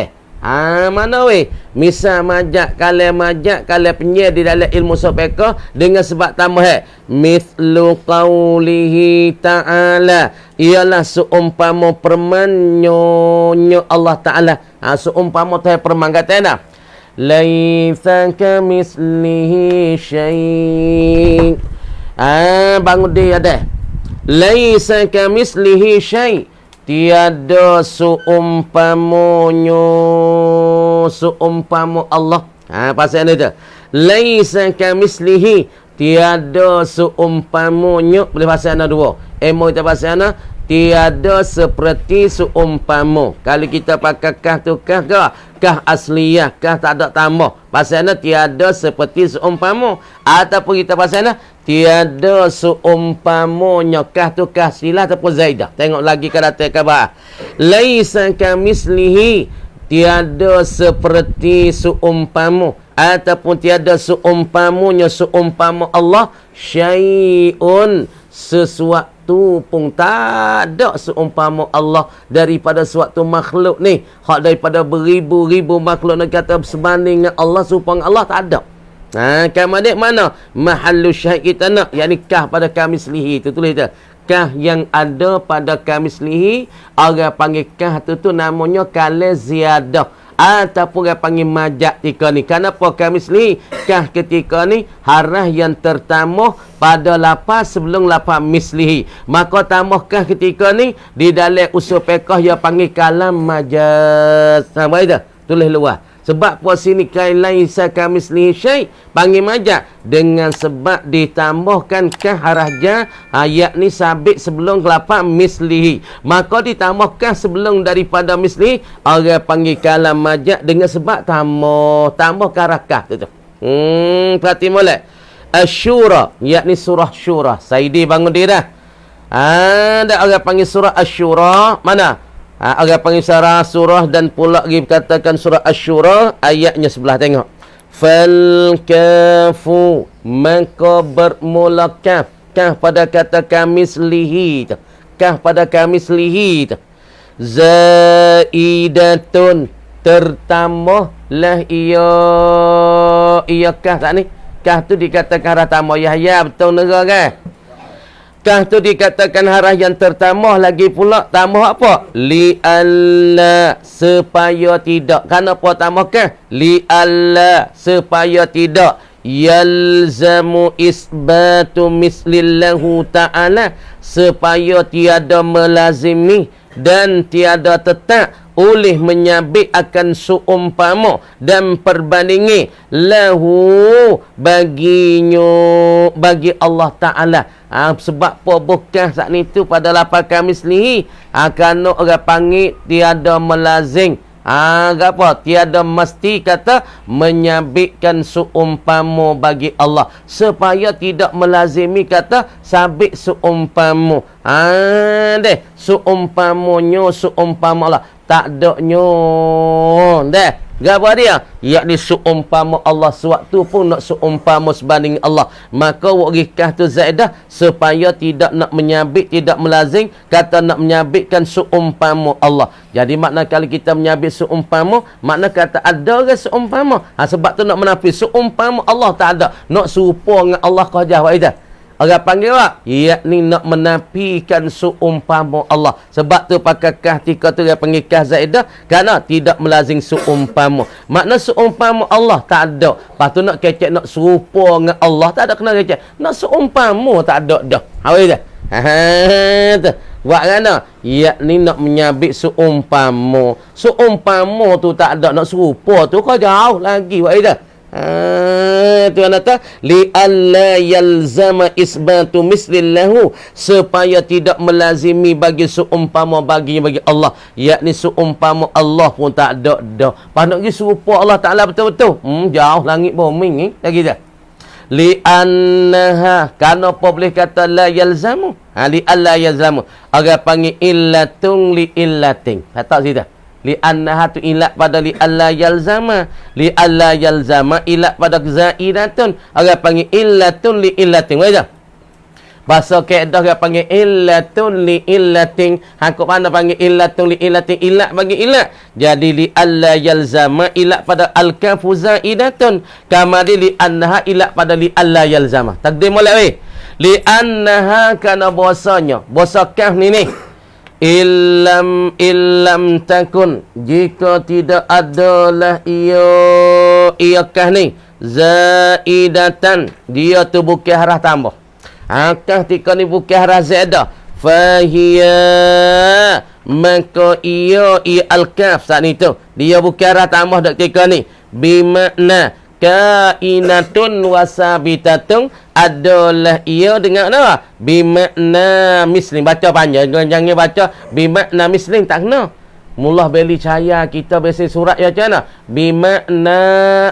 mana weh? Misal majaz kalau penyia di dalam ilmu fiqh dengan sebab tambah mithlu qawlihi ta'ala, ialah seumpama permannya Allah Ta'ala. Seumpama tu perman katanya laisa kamislihi syai'. Bangun dia ada. Laisa kamislihi syai', tiada seumpamanya, seumpama Allah. Pasal ni tu. laisa kamislihi, tiada seumpamanya. Boleh bahasa ana dua. Emo kita bahasa ana, tiada seperti seumpama. Kalau kita pakai kah tu kah ke? Kah asliyah, kah tak ada tambah. Bahasa ana tiada seperti seumpama. Ataupun kita bahasa ana tiada seumpamanya. Kah tu kah silah ataupun zaidah. Tengok lagi ke datang khabar. Laisa kamislihi, tiada seperti seumpama. Ataupun tiada seumpamanya seumpama Allah. Syai'un, sesuatu pun tak ada seumpama Allah daripada suatu makhluk ni. Hak daripada beribu-ribu makhluk ni kata sebanding dengan Allah, serupa Allah, tak ada. Kamadik mana? Mahallu syahid kita nak, yakni kah pada kamislihi tu, tulis tu. Kah yang ada pada kamislihi, orang panggil kah tu namanya kala ziyadah. Ataupun orang panggil majak ketika ni. Kenapa kamislihi? Kah ketika ni harah yang tertamuh pada lafaz sebelum lafaz mislihi. Maka tambah kah ketika ni di dalam usul fiqh yang panggil kalam majaz. Sama itu. Tulis luar. Sebab puas sini laisa kamislihi syai' panggil majak dengan sebab ditambahkan kah harajah ayat ni sabit sebelum lafaz mislihi. Maka ditambahkan sebelum daripada mislihi, orang panggil kalam majak dengan sebab tambah karakah tu. Perhati molek. Asy-Syura, yakni surah Syura. Saidi bangun diri dah. Ada orang panggil surah Asy-Syura. Mana? Orang panggil surah dan pula lagi katakan surah Asy-Syura, ayatnya sebelah tengok. Fal kafu, maka bermula kaf. Kaf pada kata kamislihi tu. Kaf pada kamislihi tu. Zaidatun, tertambahlah ia kaf tak ni? Kaf tu dikatakan harah tambah. Yahya betul negara kan? Kah tu dikatakan harah yang tertambah lagi pula. Tambah apa? Li'alla, supaya tidak. Kenapa tambah kah? Li'alla, supaya tidak. Yalzamu isbatu mislillahu ta'ala, supaya tiada melazimi dan tiada tetap oleh menyabik akan seumpama dan perbandingi lahu bagi Allah Ta'ala. Sebab apa bukan saat itu pada lafaz kamislihi kerana orang panggil tiada melazim. Apa? Tiada mesti kata menyabitkan seumpama bagi Allah, supaya tidak melazimi kata sabit seumpama. Seumpamanya seumpama Allah. Tak adanya. Apa dia? Yakni seumpama Allah, sewaktu pun nak seumpama sebanding Allah. Maka wakikah tu zaidah supaya tidak nak menyabit, tidak melazim kata nak menyabitkan seumpama Allah. Jadi makna kalau kita menyabit seumpama, makna kata ada ke seumpama. Sebab tu nak menafi seumpama Allah tak ada. Nak serupa dengan Allah kau jawab itu. Orang panggil apa? Yakni nak menafikan seumpama Allah. Sebab tu pakai kah tika tu dia panggil kah zaidah kerana tidak melazim seumpama. Makna seumpama Allah tak ada. Lepas tu nak kecek nak serupa dengan Allah tak ada kena kecek. Nak seumpama tak ada dah. Apa dia? Tu. Buat kerana yakni nak menyabit seumpama. Seumpama tu tak ada, nak serupa tu kau jauh lagi. Buat dia. Tuan kata li alla yalzama isbatu mislillahu, supaya tidak melazimi bagi seumpama bagi Allah, yakni seumpama Allah pun tak ada dah. Nak pergi serupa Allah Taala betul-betul jauh langit bumi ni lagi dah. Li annaha, kenapa boleh kata la yalzamu? Li alla yalzamu orang panggil illatun li illatin. Kata situ li annaha tu ilat pada li alla yalzama, li alla yalzama ilat pada zaidatun, orang panggil illatun li illatin. Baca bahasa kaedah orang panggil illatun li illatin. Hakuk mana panggil illatun li illatin? Ilat bagi ilat. Jadi li alla yalzama ilat pada al-kafu zaidatun, kama li annaha ilat pada li alla yalzama. Takdim molek weh. Li annaha kana bahasanya bahasa kaf ni illam takun, jika tidak adalah ia kah ni zaidatan, dia tu bukan harah tambah. Kah tika ni bukan harah zaidah, fahiya, maka ia al-kaf saat itu dia bukan harah tambah dak tika ni, bimakna kainatun wasabitatun adalah ia dengan apa? Bimakna mislim. Baca panjang, jangan baca bimakna mislim, tak kena. Mullah beli cahaya kita biasa surat ya macam mana? Bimakna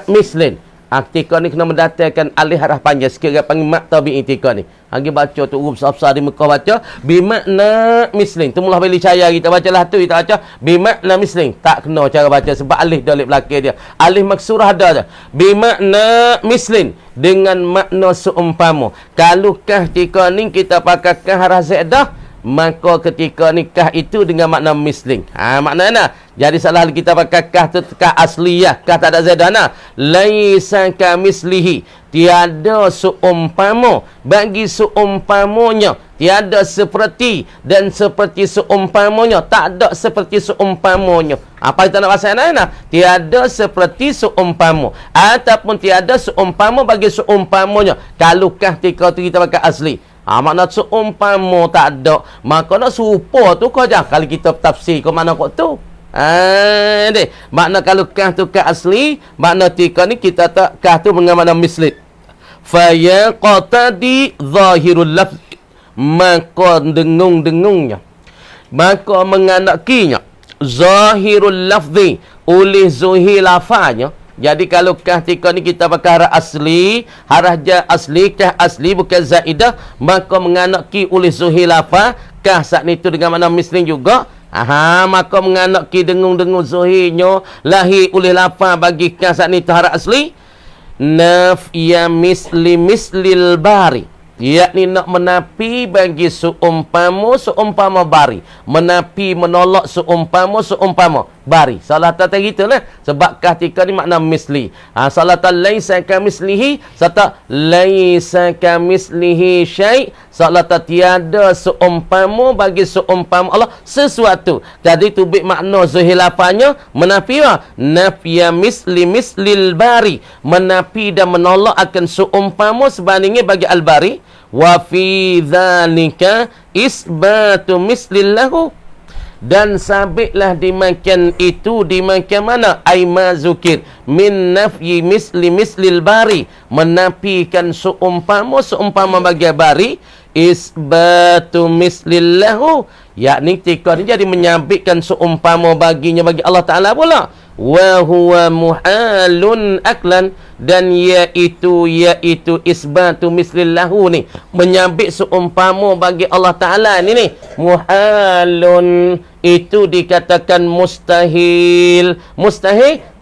mislim. Tika ni kena mendatangkan alih harah panjang sikit, dia panggil maktabi tika ni. Hagi baca tu huruf besar di Mekah baca bimakna mislim. Tu mullah beli cahaya kita bacalah tu, kita baca bimakna mislim. Tak kena cara baca sebab alih dalil belakang dia. Alih maksurah ada je. Bimakna mislim, dengan makna seumpama. Kalukah tika ni kita pakaikan harah zaidah, maka ketika nikah itu dengan makna mislim. Makna mana? Jadi salah kita pakai kah tu kah asliyah, kah tak ada zaidana. Laisa kamislihi, tiada seumpama bagi seumpamanya, tiada seperti dan seperti seumpamanya, tak ada seperti seumpamanya. Apa kita nak bahasa mana? Tiada seperti seumpama ataupun tiada seumpama bagi seumpamanya. Kalukah ketika tu kita pakai asli, makna seumpama tak ada, maka nak serupa tu kau jangan kali kita tafsir kau mana kau tu. Makna kalau kah tu kah asli, makna tika ni kita tak kah tu dengan makna mislid. Fa yaqtadi zahirul lafz, maka dengung-dengungnya, maka menganakinya zahirul lafzi oleh zuhir lafaznya. Jadi kalau kah tika ni kita pakai harah asli, harah ja asli, kah asli bukan zaidah, maka menganaki oleh zuhir lafaz, kah saat itu dengan makna mislim juga. Maka menganaki dengung-dengung zuhirnya lahir oleh lafaz bagi kah saat itu harah asli. Nafya misli mislil bari, yakni nak menapi bagi seumpama bari, menapi menolak seumpama bari. Salah tak gitulah, sebab kah tika ni makna misli. Salah tak laisa kamislihi, serta laisa kamislihi syai', salah tak tiada seumpama bagi seumpama Allah sesuatu. Jadi tu bik makna zuhir lafaznya menapi apa? Nafya misli mislil bari, menapi dan menolak akan seumpama sebandingnya bagi al-bari. Wa fi dzalika isbatu mislillahu, dan sabitlah dimakan itu, dimakan mana? Aima zukir min nafyi misli mislil bari, menafikan seumpama bagi bari. Isbatu mislillahu, yakni tika ni jadi menyabitkan seumpama baginya bagi Allah Ta'ala pula. Wa huwa muhalun aklan, dan iaitu isbatu mislillahu ni, menyabit seumpama bagi Allah Ta'ala ni muhalun, itu dikatakan mustahil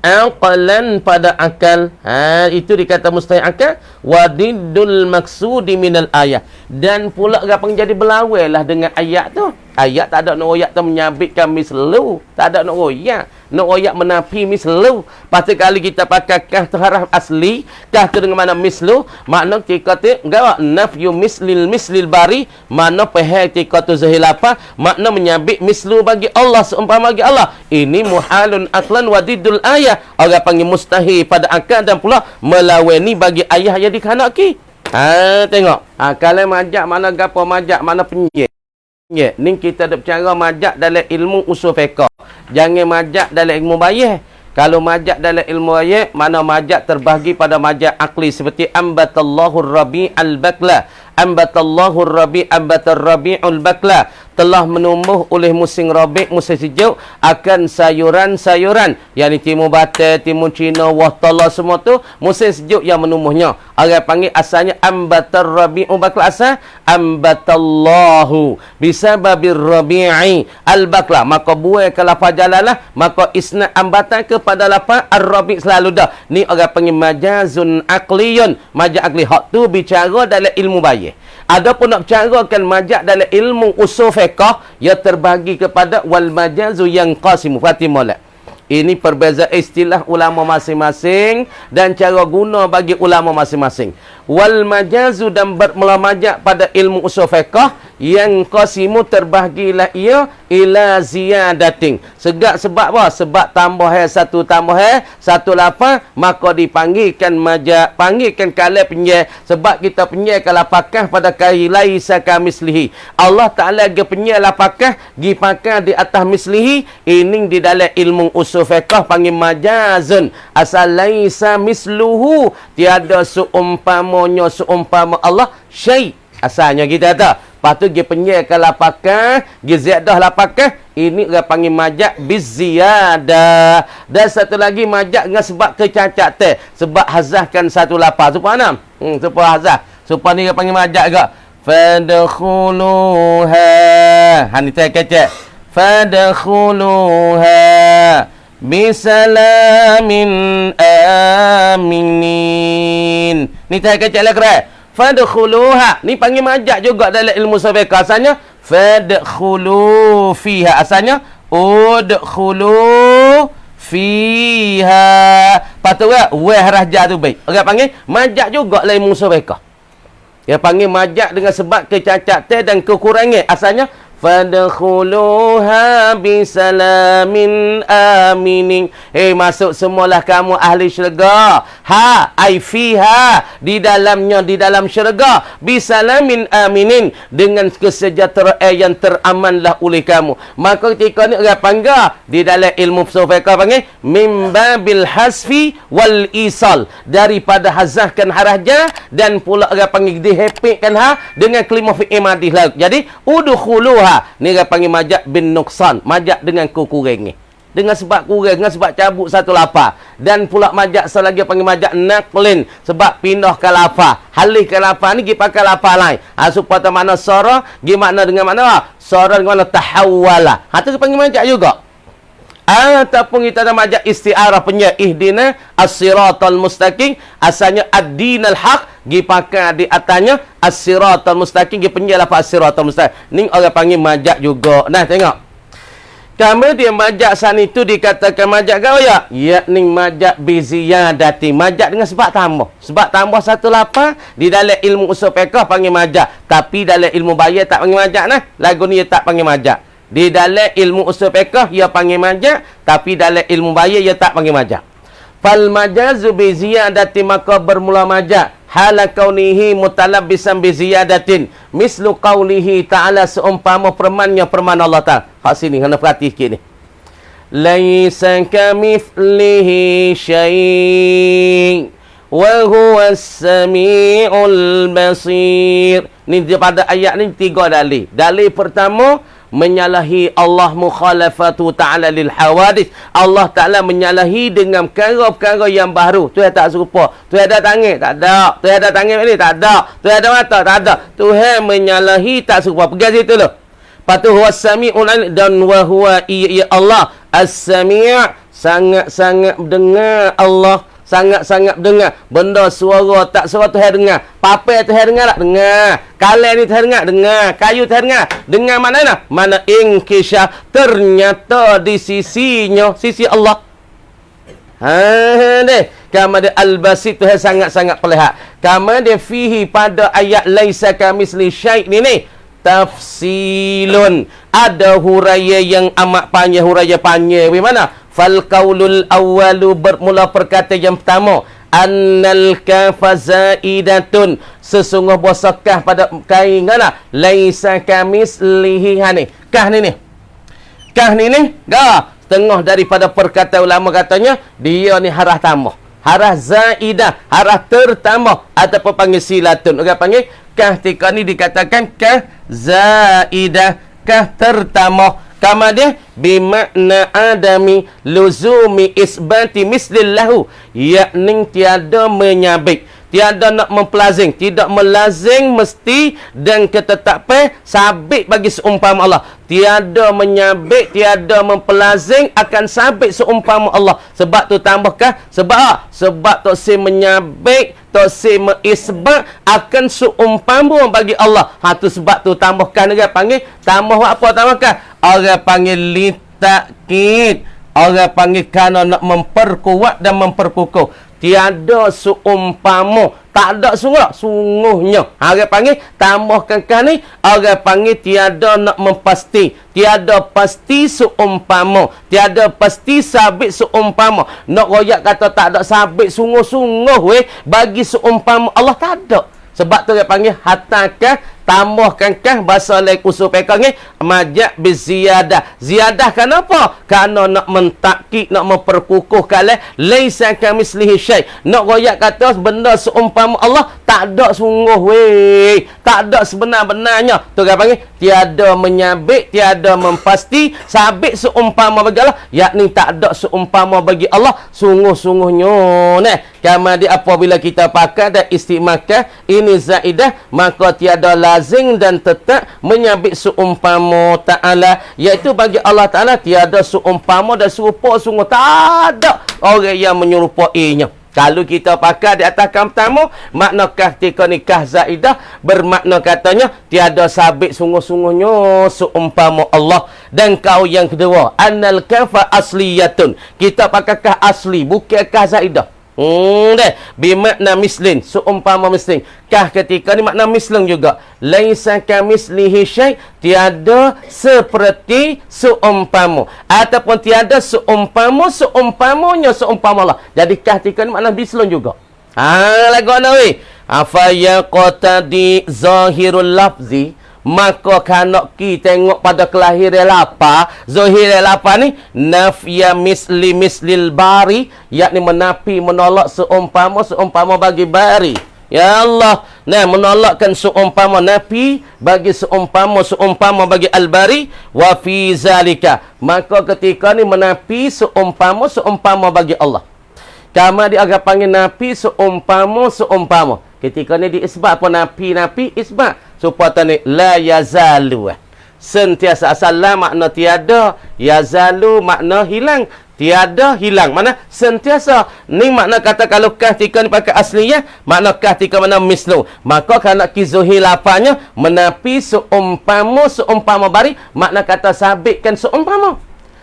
aqlan pada akal. Itu dikata mustahil akal. Wadiddul maksudi minal ayat, dan pula apa yang jadi berlawan lah dengan ayat tu. Ayat tak ada nak ayat tu menyabitkan mislu, tak ada nak ayat menafi mislu. Pasti kali kita pakai kah tu haraf asli, kah tu dengan mana mislu, makna tika tu enggak nafyu mislil bari, makna pahal tika tu zahir apa, makna menyabit mislu bagi Allah, seumpama bagi Allah. Ini muhalun aqlan wadiddul ayat, orang panggil mustahil pada akal, dan pula melawani bagi ayah yang dikhanaki. Tengok. Kalau majak mana gapo, majak mana penyet. Ni kita ada bercara majak dalam ilmu usul fiqh. Jangan majak dalam ilmu bayah. Kalau majak dalam ilmu bayah, mana majak terbahagi pada majak akli, seperti ambatallahu rabi'al bakla. Ambatallahu rabi'ul bakla, telah menumbuh oleh musim rabi', musim sejuk, akan sayuran-sayuran, yakni timun bata, timun cina, wahtala, semua tu musim sejuk yang menumbuhnya. Orang panggil asalnya ambatar rabi'u bakla, asal ambatallahu bisababir rabi'i al-bakla, maka buai ke lafaz jalalah, maka isnad ambatan kepada lafaz ar-rabi' selalu dah. Ni orang panggil majazun aqliyun, majaz aqli. Hak tu bicara dalam ilmu bayah. Adapun nak bercarakan majaz dalam ilmu usul fiqh, ia terbagi kepada wal majazu yang qasimu fatimah. Ini perbezaan istilah ulama masing-masing dan cara guna bagi ulama masing-masing. Wal majazu, dan bermula majaz pada ilmu usul fiqh, yang qasimu terbahagilah ia ila ziyadatin. Sebab apa? Sebab tambah satu tambah satu lafaz, maka dipanggilkan majaz, panggilkan kalam penyai. Sebab kita penyai kalapakah pada kai laisa kamislihi. Allah Taala ge penyai lapakah gi pakai di atas mislihi. Ini di dalam ilmu usul fiqh panggil majazun. Asal laisa misluhu, tiada seumpamanya seumpama Allah syai. Asalnya kita tahu. Lepas tu dia penyelkan lapakah, dia ziyadah lapakah, ini dia panggil majak bizziyadah. Dan satu lagi majak dengan sebab kecacat teh, sebab hazahkan satu lapar. Supaya enam. Supaya hazah. Supaya ni dia panggil majak ke. Fadkhuluha. Ni saya kecek. Fadkhuluha bisalamin aminin. Ni saya kecek lah keren. Fadkhuluha, ni panggil majak juga dalam ilmu fiqh. Asalnya fadkhulu fiha, asalnya udkhulu fiha. Patut ke wa harah ja tu baik. Orang panggil majak juga dalam ilmu fiqh. Dia panggil majak dengan sebab kecacatan dan kekurangan. Asalnya fadkhuluha bisalamin aminin. Masuk semualah kamu ahli syurga. Ai fiha, di dalamnya, di dalam syurga. Bisalamin aminin, dengan kesejahteraan yang teramanlah oleh kamu. Maka ketika ni orang panggil di dalam ilmu fiqh panggil mim babil hasfi wal isal, daripada hazahkan harahnya dan pula orang panggil dihepikkan dengan kalimah fi'il madhi lah. Jadi udkhuluha, ni dia panggil majak bin nuqsan, majak dengan kekurangan, dengan sebab kurang, dengan sebab cabut satu lafaz. Dan pula majak selagi panggil majak naqlin, sebab pindah ke lafaz, halih ke lafaz ni pergi pakai lafaz lain. Supaya makna sara pergi makna dengan makna sara dengan makna tahawwala. Tu panggil majak juga. Ataupun kita ada majak isti'arah punya ihdina as-siratal mustaqim, asalnya ad-dinal haq, pergi pakai di atasnya as-siratal mustaqim, pergi punya lafaz as-siratal mustaqim. Ni orang panggil majak juga. Nah, tengok. Kemudian majak sana itu dikatakan majak gaya, yakni majak biziyadati, majak dengan sebab tambah. Sebab tambah satu lafaz di dalam ilmu usul fiqh panggil majak, tapi dalam ilmu bayar tak panggil majak nah. Lagu ni tak panggil majak. Di dalam ilmu usul fiqh ia panggil majak, tapi dalam ilmu bayar ia tak panggil majak. Fal majazu bi ziyadati, maka bermula majak hala kaunihi mutalabbisan bi ziyadatin, mislu qaulihi ta'ala, seumpama permannya perman Allah Ta'ala. Hak sini kena perhati sikit ni. Laisa kamithlihi syai' wa huwa as-sami'ul basir. Ni pada ayat ni tiga dalil. Dalil pertama, menyalahi Allah mukhalafatu ta'ala lil hawadith. Allah Ta'ala menyalahi dengan perkara-perkara yang baru. Tuhan tak serupa. Tuhan ada tangan? Tak ada. Tuhan ada tangan ni? Tak ada. Tuhan ada mata? Tak ada. Tuhan menyalahi tak serupa. Pergi situ dulu. Patuh huwa sami'un, dan wa huwa iya Allah as-sami', sangat-sangat dengar Allah. Sangat-sangat dengar. Benda suara tak suara Tuhan dengar. Papai Tuhan dengar tak? Dengar. Kalai ni Tuhan dengar? Dengar. Kayu Tuhan dengar? Dengar mana nak? Mana inkisha, ternyata di sisinya, sisi Allah. Deh. Kemudian al-basit Tuhan sangat-sangat pelihat. Kemudian fihi, pada ayat laisa kamisli syai' ni tafsilun. Ada huraya yang amat panjang, huraya panjang. Bagaimana? Fal qaulul awwalu, bermula perkata yang pertama, annal kafa zaidatun, sesungguh bahasa kah pada kain kana laisa kamislihi. Hani kah ni kah ni dah setengah daripada perkataan ulama katanya dia ni harah tambah, harah zaidah, harah tertambah, ataupun panggil silatun. Orang panggil kah tika ni dikatakan kah zaidah, kah tertambah. Kemudian bimakna adami luzumi isbati mislillahu, yakni tiada menyabik, tiada nak mempelazing, tidak melazing mesti dan ketetapan sabit bagi seumpama Allah. Tiada menyabik, tiada mempelazing akan sabit seumpama Allah. Sebab tu tambahkah? Sebab tu si menyabik, tu si meisbat akan seumpama bagi Allah. Tu sebab tu tambahkan, dia panggil tambah apa tambahkan? Orang panggil litakid, orang panggil kerana nak memperkuat dan memperkukuh. Tiada seumpama, tak ada sungguhnya. Orang panggil tambahkan kah ni, orang panggil tiada nak mempasti, tiada pasti seumpama, tiada pasti sabit seumpama. Nak royak kata tak ada sabit sungguh-sungguh bagi seumpama Allah, tak ada. Sebab tu dia panggil hatakah, tambahkankah, bahasa lain usul pekah ni majak biziyadah. Ziyadah kenapa? Kerana nak mentakik, nak memperkukuhkan laisa kamislihi syai'. Nak royak kata benda seumpama Allah tak ada sungguh tak ada sebenar-benarnya. Tu dia panggil tiada menyabit, tiada mempasti sabit seumpama bagi Allah, yakni tak ada seumpama bagi Allah sungguh-sungguhnya. Nah, kama di apabila kita pakai dan istimakah ini zaidah, maka tiada lazim dan tetap menyabit seumpama ta'ala, iaitu bagi Allah Ta'ala tiada seumpama dan serupa, sungguh tak ada orang yang menyerupainya. Kalau kita pakai di atas kam pertama, makna ketika nikah zaidah bermakna katanya tiada sabit sungguh-sungguhnya seumpama Allah. Dan kau yang kedua, annal kafa asliyatun, kita pakai kah asli, bukan kah zaidah. Bimakna mislin, seumpama mislin. Kah ketika ni makna mislin juga. Laisa kamislihi syai', tiada seperti seumpama, ataupun tiada seumpamanya seumpama Allah. Jadi kah ketika ni makna mislin juga. Lagu mana afa yaqtadi zahirul lafzi, maka kanak ki tengok pada kelahiran lapa, zahir lapa ni nafya mislil bari, yakni menapi, menolak seumpama bagi bari. Ya Allah, nah menolakkan seumpama, nafi bagi seumpama bagi al-bari. Wa fi zalika, maka ketika ni menapi seumpama bagi Allah. Kama dia agak panggil nafi seumpama. Ketika ni diisbat apa, nafi isbat supaya ni la yazalu, sentiasa. Asal la makna tiada, yazalu makna hilang, tiada hilang, mana sentiasa. Ni makna kata kalau kah tika ni pakai asliyah, makna kah tika mana mislu, maka kana kizuhi lapanya menapi seumpama bari, makna kata sabitkan seumpama.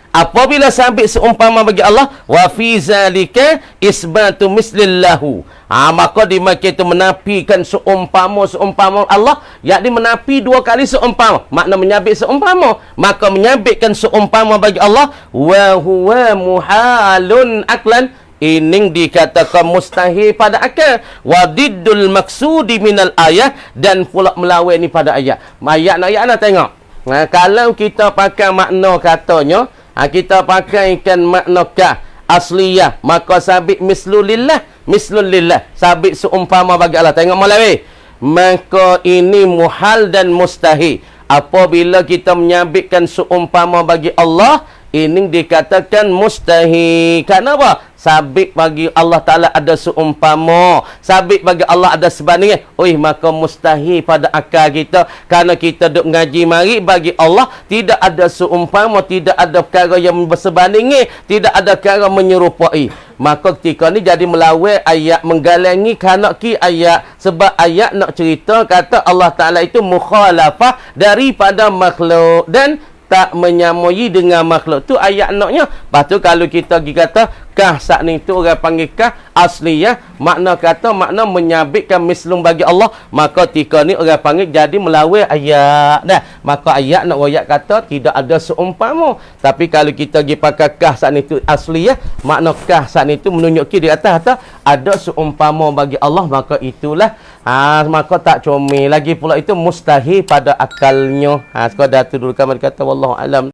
Apabila sabit seumpama bagi Allah, wa fi zalika isbatu mislillahu, maka dimaksud itu menafikan seumpama Allah, yakni menafi dua kali seumpama, makna menyabit seumpama, maka menyabitkan seumpama bagi Allah. Wa huwa muhalun aklan, ini dikatakan mustahil pada akal. Wadiddul maksudi minal ayat, dan pula melawan ni pada ayat. Ayat nak tengok. Kalau kita pakai makna katanya, kita pakaikan makna kah asliyah, maka sabit mislulillah, sabit seumpama bagi Allah. Tengok malam maka ini muhal dan mustahil. Apabila kita menyabitkan seumpama bagi Allah, ini dikatakan mustahil. Kenapa? Sabit bagi Allah Ta'ala ada seumpama, sabit bagi Allah ada sebanding, maka mustahil pada akal kita. Kerana kita duk ngaji mari, bagi Allah tidak ada seumpama, tidak ada perkara yang bersebanding, tidak ada perkara menyerupai. Maka ketika ni jadi melawan ayat, menggalangi kanak ki ayat. Sebab ayat nak cerita kata Allah Ta'ala itu mukhalafah daripada makhluk dan tak menyamai dengan makhluk. Tu ayat naknya. Lepas tu kalau kita pergi kata kah saat ni tu orang panggil kah asliyah, makna kata makna menyabitkan mislum bagi Allah, maka tika ni orang panggil jadi melawan ayat dah. Maka ayat nak royak kata tidak ada seumpama. Tapi kalau kita pergi pakai kah saat ni tu asliyah, makna kah saat ni tu menunjuki di atas ada seumpama bagi Allah, maka itulah maka tak comel lagi pula, itu mustahil pada akalnya. Sekadar tu dulu kami kata wallahu alam.